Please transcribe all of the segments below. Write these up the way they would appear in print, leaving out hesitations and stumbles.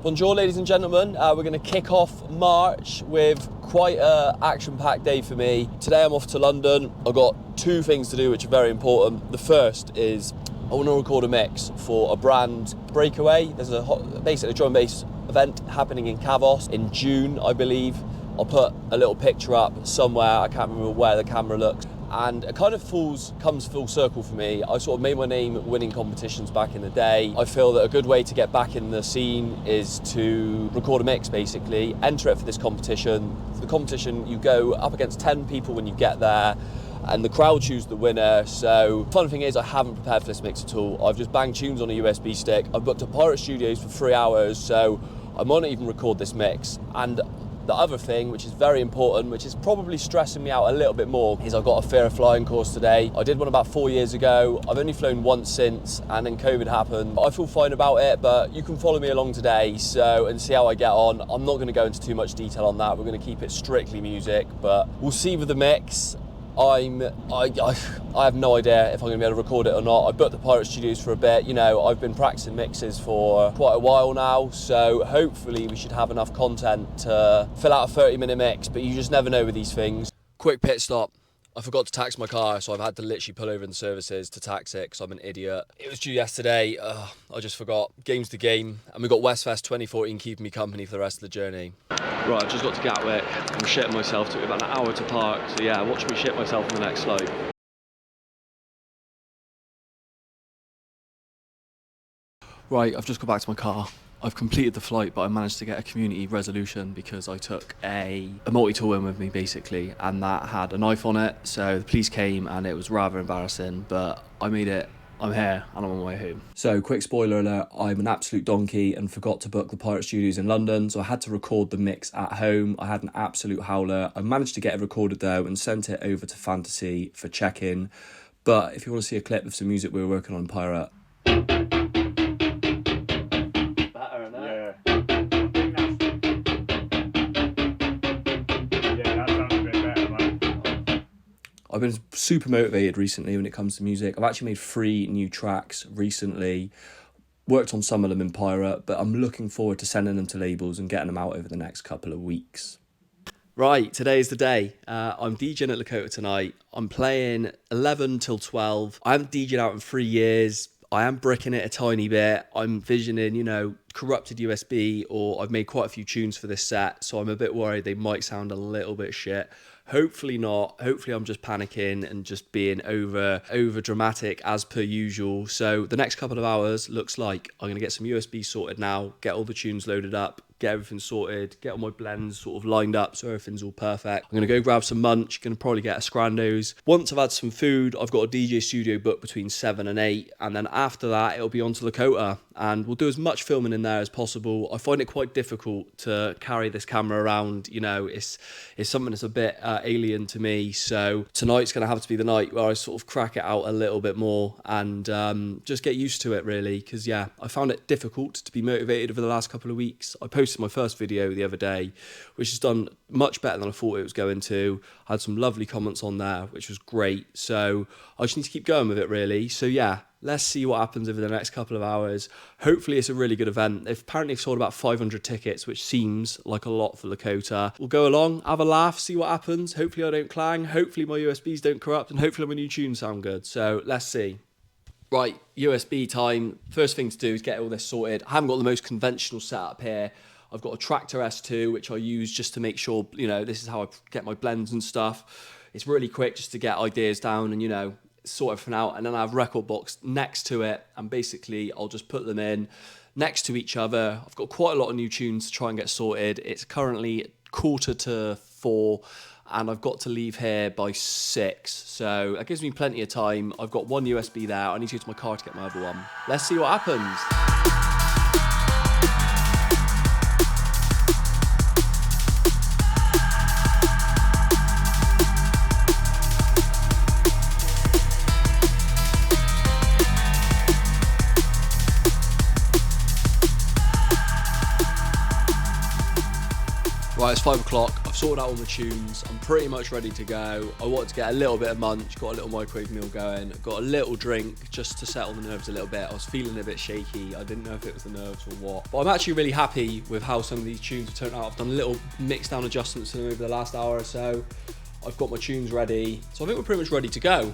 Bonjour ladies and gentlemen, we're going to kick off March with quite an action-packed day for me. Today I'm off to London. I've got two things to do which are very important. The first is I want to record a mix for a brand Breakaway. There's basically a drum and bass event happening in Cavos in June, I believe. I'll put a little picture up somewhere, I can't remember where the camera looks. And it kind of comes full circle for me. I sort of made my name winning competitions back in the day. I feel that a good way to get back in the scene is to record a mix, basically, enter it for this competition. For the competition, you go up against 10 people when you get there, and the crowd choose the winner. So, fun thing is, I haven't prepared for this mix at all. I've just banged tunes on a USB stick. I've booked at Pirate Studios for 3 hours, so I might not even record this mix. And the other thing, which is very important, which is probably stressing me out a little bit more, is I've got a fear of flying course today. I did one about 4 years ago. I've only flown once since, and then COVID happened. I feel fine about it, but you can follow me along today and see how I get on. I'm not going to go into too much detail on that. We're going to keep it strictly music, but we'll see with the mix. I have no idea if I'm going to be able to record it or not. I booked the Pirate Studios for a bit. You know, I've been practicing mixes for quite a while now, so hopefully we should have enough content to fill out a 30-minute mix, but you just never know with these things. Quick pit stop. I forgot to tax my car, so I've had to literally pull over in the services to tax it because I'm an idiot. It was due yesterday. I just forgot. Game's the game. And we've got Westfest 2014 keeping me company for the rest of the journey. Right, I've just got to Gatwick. I'm shitting myself. It took me about an hour to park. So yeah, watch me shit myself on the next slope. Right, I've just got back to my car. I've completed the flight, but I managed to get a community resolution because I took a multi-tool in with me, basically, and that had a knife on it. So the police came and it was rather embarrassing, but I made it. I'm here and I'm on my way home. So quick spoiler alert, I'm an absolute donkey and forgot to book the Pirate Studios in London, so I had to record the mix at home. I had an absolute howler. I managed to get it recorded though and sent it over to Fantasy for check-in. But if you want to see a clip of some music we were working on Pirate, I've been super motivated recently when it comes to music. I've actually made 3 new tracks recently, worked on some of them in Pirate, but I'm looking forward to sending them to labels and getting them out over the next couple of weeks. Right, today is the day. I'm DJing at Lakota tonight. I'm playing 11 till 12. I haven't DJed out in 3 years. I am bricking it a tiny bit. I'm visioning, corrupted USB, or I've made quite a few tunes for this set, so I'm a bit worried they might sound a little bit shit. Hopefully not. Hopefully I'm just panicking and just being over dramatic as per usual. So the next couple of hours looks like I'm going to get some USB sorted now, get all the tunes loaded up, get everything sorted, get all my blends sort of lined up so everything's all perfect. I'm going to go grab some munch, going to probably get a Scrandos. Once I've had some food, I've got a DJ studio booked between 7 and 8, and then after that it'll be on to Lakota, and we'll do as much filming in there as possible. I find it quite difficult to carry this camera around, it's something that's a bit alien to me, so tonight's going to have to be the night where I sort of crack it out a little bit more and just get used to it really, because yeah, I found it difficult to be motivated over the last couple of weeks. I posted my first video the other day, which has done much better than I thought it was going to. I had some lovely comments on there, which was great, so I just need to keep going with it really. So yeah, let's see what happens over the next couple of hours. Hopefully it's a really good event. They've apparently sold about 500 tickets, which seems like a lot for Lakota. We'll go along, have a laugh, see what happens. Hopefully I don't clang, hopefully my USBs don't corrupt, and hopefully my new tunes sound good. So let's see. Right, USB time. First thing to do is get all this sorted. I haven't got the most conventional setup here. I've got a Tractor S2, which I use just to make sure, this is how I get my blends and stuff. It's really quick just to get ideas down and, sort everything out. And then I have record box next to it, and basically I'll just put them in next to each other. I've got quite a lot of new tunes to try and get sorted. It's currently 3:45, and I've got to leave here by 6. So that gives me plenty of time. I've got one USB there. I need to go to my car to get my other one. Let's see what happens. Right, it's 5 o'clock. I've sorted out all my tunes. I'm pretty much ready to go. I wanted to get a little bit of munch, got a little microwave meal going, got a little drink just to settle the nerves a little bit. I was feeling a bit shaky. I didn't know if it was the nerves or what. But I'm actually really happy with how some of these tunes have turned out. I've done little mix down adjustments to them over the last hour or so. I've got my tunes ready. So I think we're pretty much ready to go.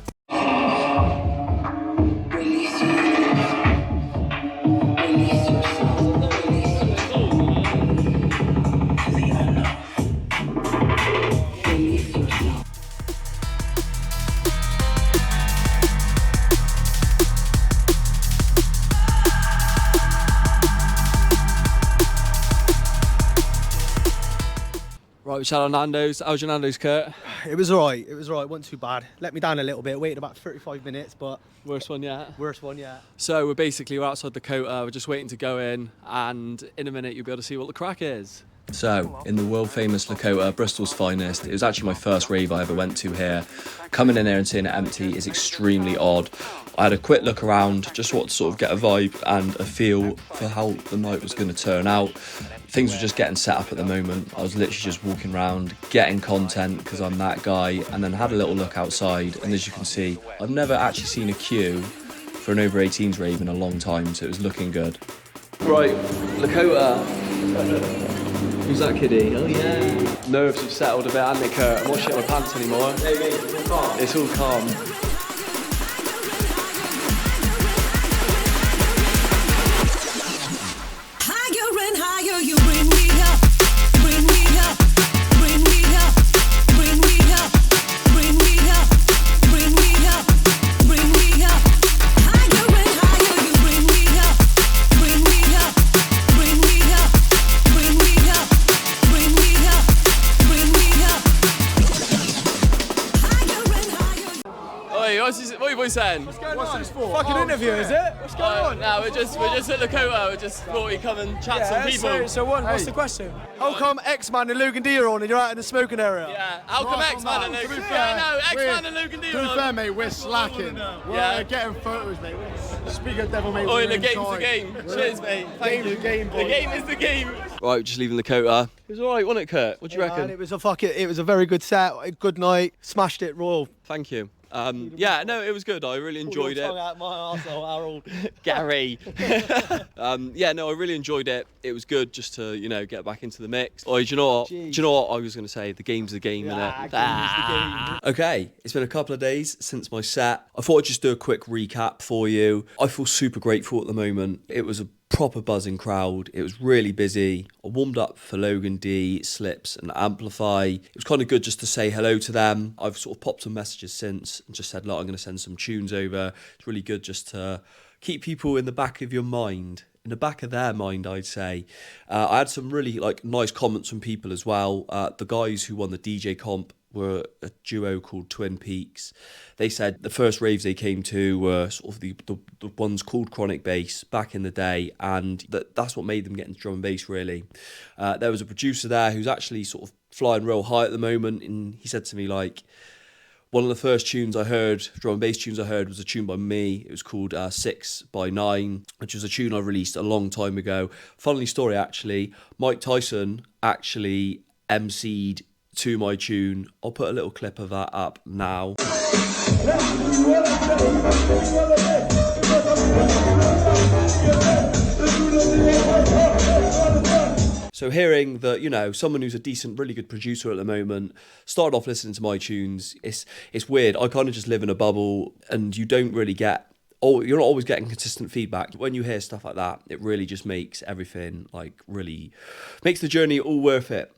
Right, we shall on Nando's. How's your Nando's, Kurt? It was alright, wasn't too bad. Let me down a little bit, waited about 35 minutes, but... Worst one yet? Worst one yet. So we're outside Lakota, we're just waiting to go in, and in a minute you'll be able to see what the crack is. So, in the world famous Lakota, Bristol's finest, it was actually my first rave I ever went to here. Coming in here and seeing it empty is extremely odd. I had a quick look around, just wanted to sort of get a vibe and a feel for how the night was going to turn out. Things were just getting set up at the moment. I was literally just walking around, getting content because I'm that guy, and then had a little look outside, and as you can see, I've never actually seen a queue for an over 18s rave in a long time, so it was looking good. Right, Lakota. Who's that kiddie? Oh yeah. Nerves have settled a bit, haven't they, Kurt? I'm not shitting my pants anymore. Hey mate, it's all calm. It's all calm. Higher and higher you bring me up, bring me up, bring me up, bring me up, bring me up, bring me up, bring me up. Higher and higher you bring me up, bring me up, bring me up, bring me up. Bring me up, bring me up. Higher and higher. Oi, what are you boys saying? What's this for? Fucking interview, is it? What's going on? No, we're just at Lakota. We just thought we'd come and chat to some people. So what's the question? How come X-Man and Lugan D are on and you're out in the smoking area? Yeah, how come X-Man and Lugan? Yeah, no, X-Man and Lugan D To are be on. fair, mate, we're slacking. We're getting photos, mate. Speak of devil, mate. Oi, the game's the game. Cheers, mate. Thank you. The game, The game is the game. Right, just leaving Lakota. It was alright, wasn't it, Kurt? What do you reckon? Man, it was a very good set, a good night. Smashed it, Royle. Thank you. Yeah, no, it was good. I really enjoyed it. Out my arsehole, Harold. Gary. Yeah, no, I really enjoyed it. It was good just to, get back into the mix. Oh, do you know what? Jeez. Do you know what I was going to say? The game's the game, innit? Okay, it's been a couple of days since my set. I thought I'd just do a quick recap for you. I feel super grateful at the moment. It was a proper buzzing crowd. It was really busy. I warmed up for Logan D, Slips and Amplify. It was kind of good just to say hello to them. I've sort of popped some messages since and just said, look, I'm going to send some tunes over. It's really good just to keep people in the back of your mind. In the back of their mind, I'd say. I had some really nice comments from people as well. The guys who won the DJ comp were a duo called Twin Peaks. They said the first raves they came to were sort of the ones called Chronic Bass back in the day, and that's what made them get into drum and bass, really. There was a producer there who's actually sort of flying real high at the moment, and he said to me, one of the first tunes I heard, drum and bass tunes I heard, was a tune by me. It was called 6x9, which was a tune I released a long time ago. Funny story, actually. Mike Tyson actually MC'd to my tune. I'll put a little clip of that up now. So hearing that, someone who's a decent, really good producer at the moment started off listening to my tunes, it's weird. I kind of just live in a bubble, and you don't really get, you're not always getting consistent feedback. When you hear stuff like that, it really just makes everything really makes the journey all worth it,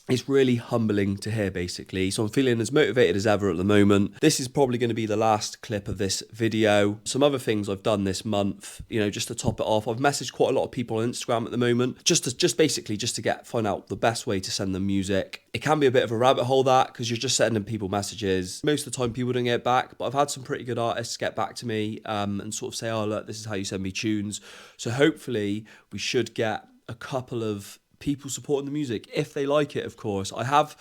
It's really humbling to hear, basically. So I'm feeling as motivated as ever at the moment. This is probably going to be the last clip of this video. Some other things I've done this month, just to top it off. I've messaged quite a lot of people on Instagram at the moment, just to find out the best way to send them music. It can be a bit of a rabbit hole, that, because you're just sending people messages. Most of the time people don't get back, but I've had some pretty good artists get back to me and sort of say, oh, look, this is how you send me tunes. So hopefully we should get a couple of people supporting the music if they like it, of course. I have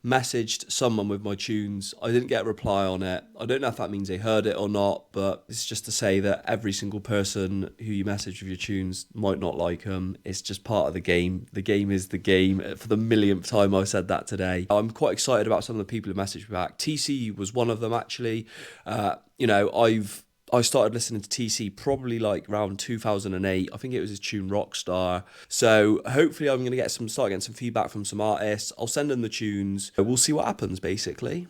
messaged someone with my tunes. I didn't get a reply on it. I don't know if that means they heard it or not, but it's just to say that every single person who you message with your tunes might not like them. It's just part of the game. The game is the game. For the millionth time I've said that today. I'm quite excited about some of the people who messaged me back. TC was one of them, actually. I started listening to TC probably like around 2008. I think it was his tune Rockstar. So hopefully I'm going to start getting some feedback from some artists. I'll send them the tunes. We'll see what happens, basically.